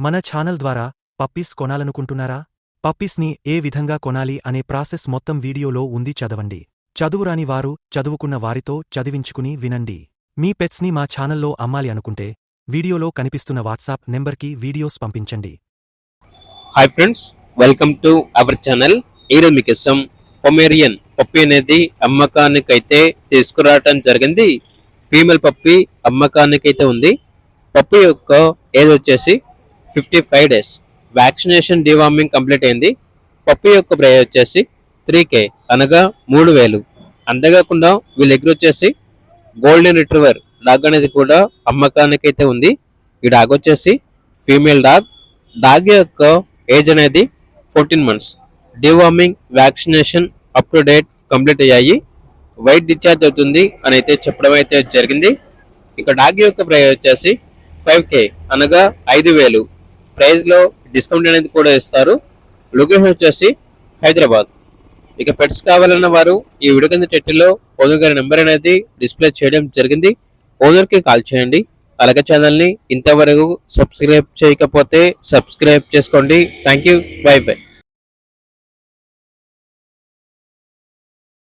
మన ఛానల్ ద్వారా పప్పీస్ కొనాలనుకుంటున్నారా? పప్పీస్ని ఏ విధంగా కొనాలి అనే ప్రాసెస్ మొత్తం వీడియోలో ఉంది, చదవండి. చదువురాని వారు చదువుకున్న వారితో చదివించుకుని వినండి. మీ పెట్స్ని మా ఛానల్లో అమ్మాలి అనుకుంటే వీడియోలో కనిపిస్తున్న వాట్సాప్ నెంబర్కి వీడియోస్ పంపించండి. Hi friends, welcome to our channel. ఈరోజు మీకోసం పొమేరియన్ పప్పీ అనేది అమ్మకానికైతే తీసుకురావటం జరిగింది. ఫీమేల్ పప్పీ అమ్మకానికైతే ఉంది. పప్పీ యొక్క ఏజ్ వచ్చేసి 55 డేస్. వ్యాక్సినేషన్ డివార్మింగ్ కంప్లీట్ అయింది. పప్పీ యొక్క ప్రైస్ వచ్చేసి 3K అనగా 3000. అంతేకాకుండా వీళ్ళ దగ్గర వచ్చేసి గోల్డెన్ రిట్రీవర్ డాగ్ అనేది కూడా అమ్మకానికైతే ఉంది. ఈ డాగ్ వచ్చేసి ఫీమేల్ డాగ్. డాగ్ యొక్క ఏజ్ అనేది 14 months. Deworming, vaccination up to date complete అయ్యాయి. వైట్ డిశ్చార్జ్ అవుతుంది అని అయితే చెప్పడం అయితే జరిగింది. ఇక డాగ్ యొక్క ప్రైస్ వచ్చేసి 5K అనగా 5000. ప్రైస్ లో డిస్కౌంట్ అనేది కూడా ఇస్తారు. లొకేషన్ వచ్చేసి హైదరాబాద్. ఇక పెట్స్ కావాలన్న వారు ఈ వీడియో కింద టైటిల్లో ఓనర్ గారి నెంబర్ అనేది డిస్ప్లే చేయడం జరిగింది. ఓనర్ కి కాల్ చేయండి. అలాగే ఛానల్ ని ఇంతవరకు సబ్స్క్రైబ్ చేయకపోతే సబ్స్క్రైబ్ చేసుకోండి. Thank you. By by.